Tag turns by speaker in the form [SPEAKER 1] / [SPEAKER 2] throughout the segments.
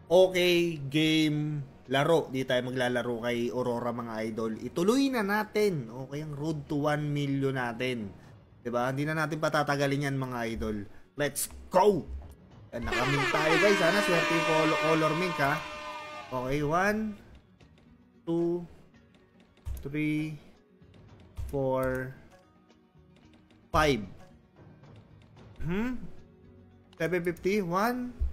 [SPEAKER 1] Okay, game, laro. Di tayo maglalaro kay Aurora mga idol. Ituloy na natin. Okay, ang road to 1 million natin. 'Di ba? Hindi na natin patatagalin yan mga idol. Let's go! Yan, nakamink tayo guys. Sana swerte yung color mink ha. Okay, 1, 2, 3, 4, 5. 750, 1.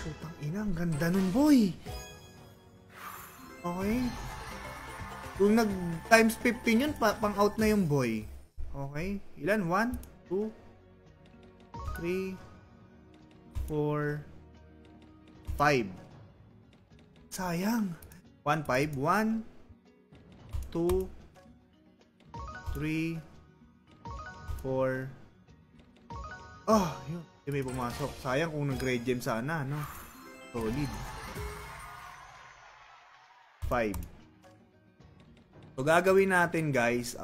[SPEAKER 1] Putang ina, ang ganda nun, boy. Okay. Kung nag times 15 yun, pang out na yung boy. Okay. Ilan? 1, 2, 3, 4, 5. Sayang. 1, 5. 1, 2, 3, 4. Oh, yun. May pumasok. Sayang kung nag-grade gem sana, no? Solid. 5. So, gagawin natin, guys.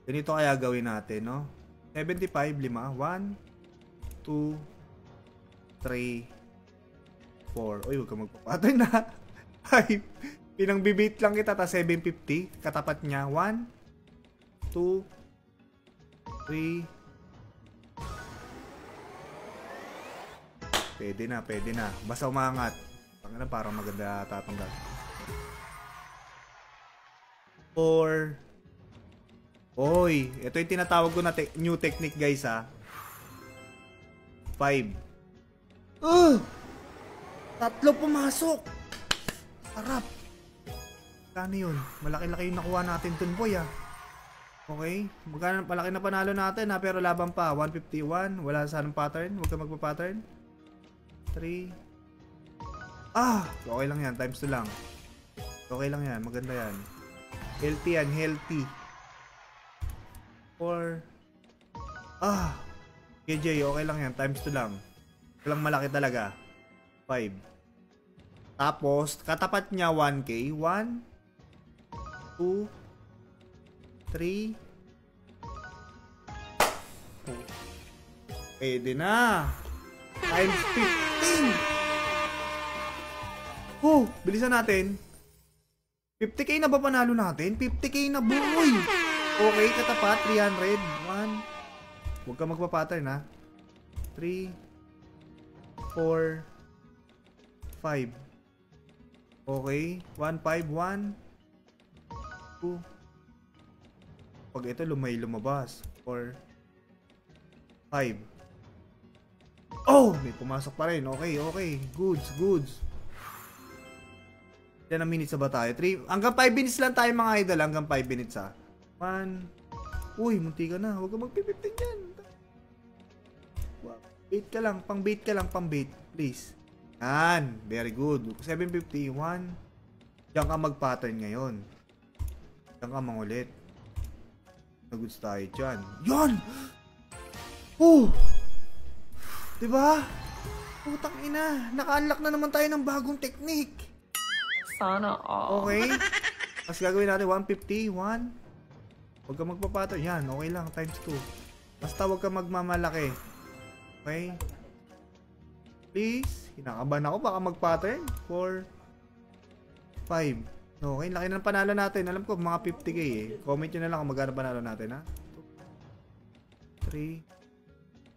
[SPEAKER 1] Ganito kaya gawin natin, no? 75, 5. 1, 2, 3, 4. Uy, huwag ka magpapatay na. 5. Pinang-bibait lang kita, ta 750. Katapat niya. 1, 2, 3, pwede na. Basta umangat. Pangina, parang maganda tatanggal. 4. Oy, ito yung tinatawag ko na new technique, guys, ha. 5. Tatlo pumasok. Sarap. Kano yun? Malaki-laki yung nakuha natin dun, boy, ha. Okay. Magkano, malaki na panalo natin, ha. Pero laban pa. 151. Wala sanang pattern. Huwag ka magpa-pattern. 3. Okay lang yan. Times 2 lang. Okay lang yan. Maganda yan. Healthy yan. Healthy. 4. KJ, okay lang yan. Times 2 lang. Walang malaki talaga. 5. Tapos, katapat niya 1K. 1, 2, 3. Pwede na. Times 15. Bilisan natin. 50k na ba panalo natin? 50k na, boy. Okay, katapat 300. 1. Huwag ka magpa-pattern, ha. 3, 4, 5. Okay, 1, 5, 1, 2. Pag ito lumabas. 4, 5. May pumasok pa rin. Okay. Goods. Ilan ang minutes ba tayo? 3. Hanggang 5 minutes lang tayo, mga idol. Hanggang 5 minutes, ha. 1. Uy, munti ka na. Huwag ka magpipipting dyan. Bait ka lang. Pang-bait ka lang. Pang-bait. Please. Yan. Very good. 751. Diyan ka mag-pattern ngayon. Diyan ka mangulit. Nag-goods tayo dyan. Yan! Diba? Putang ina. Naka-unlock na naman tayo ng bagong technique.
[SPEAKER 2] Sana all.
[SPEAKER 1] Okay. Mas gagawin natin 150. 1. Huwag ka magpapattern. Yan. Okay lang. Times 2. Basta huwag ka magmamalaki. Okay. Please. Kinakabahan ako. Baka mag-pattern. 4. 5. Okay. Laki na ng panalo natin. Alam ko mga 50k eh. Comment nyo na lang kung magkano panalo natin, ha. 3.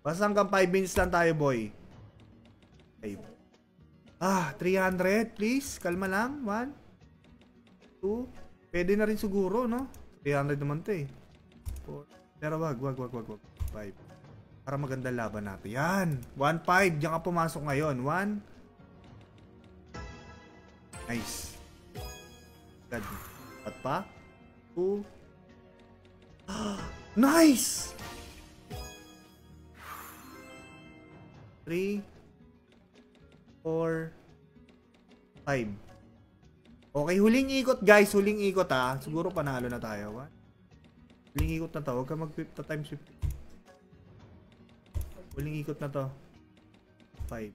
[SPEAKER 1] Basta hanggang 5 minutes lang tayo, boy. 5. 300, please. Kalma lang. 1, 2. Pwede na rin siguro, no? 300 naman to eh. 4. Pero wag. 5. Para maganda laban natin. Yan. 1-5. Diyan ka pumasok ngayon. 1. Nice. God. At pa? 2. Nice! 3, 4, 5. Okay, huling ikot, guys. Huling ikot, ha. Siguro panalo na tayo. What? Huling ikot na to. Huwag ka mag-50 times 50. Huling ikot na to. 5.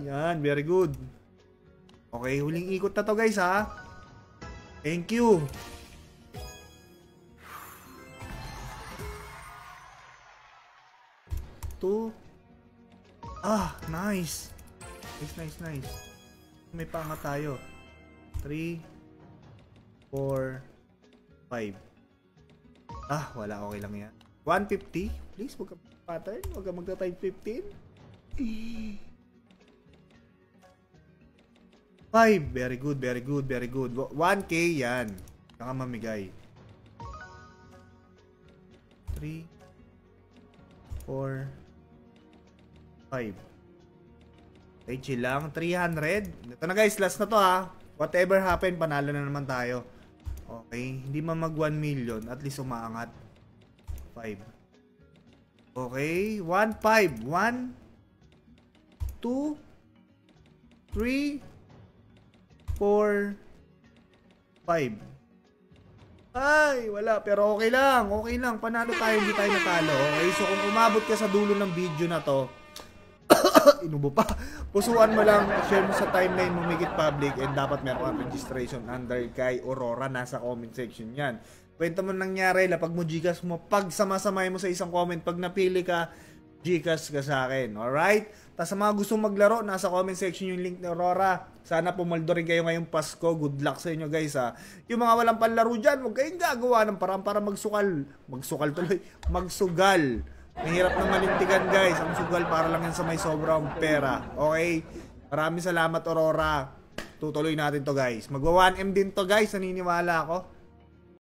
[SPEAKER 1] Yan. Very good. Okay, huling ikot na to, guys, ha. Thank you. 2. Nice. Nice. May panga tayo. 3, 4, 5. Wala. Okay lang yan. 150. Please, huwag ka pattern. Huwag ka magta-type 15. 5. Very good. 1K yan. Saka mamigay. 3, 4, 5. Okay, chill lang. 300. Ito na guys, last na to ha. Whatever happen, panalo na naman tayo. Okay, hindi man mag 1 million, at least umaangat. 5. Okay, 1, 5. 1, 2, 3, 4, 5. Ay, wala. Pero okay lang. Panalo tayo, hindi tayo natalo. Okay, so kung umabot ka sa dulo ng video na to, inubo pa. Pusuan mo lang, share mo sa timeline mo, make it public, and dapat meron kang registration under kay Aurora. Nasa comment section yan. Kwento mo nangyari, lapag mo Gcash mo, pag sama-samay mo sa isang comment, pag napili ka, Gcash ka sa akin. Alright? Tapos sa mga gustong maglaro, nasa comment section yung link ni Aurora. Sana pumaldo rin kayo ngayong Pasko. Good luck sa inyo guys ha. Yung mga walang panlaro dyan, huwag kayong gagawa ng parang para magsugal. Magsugal. Mahirap na malintigan guys. Ang sugal para lang yan sa may sobrang pera. Okay? Maraming salamat Aurora. Tutuloy natin to guys. Magwa 1M din to guys. Naniniwala ako.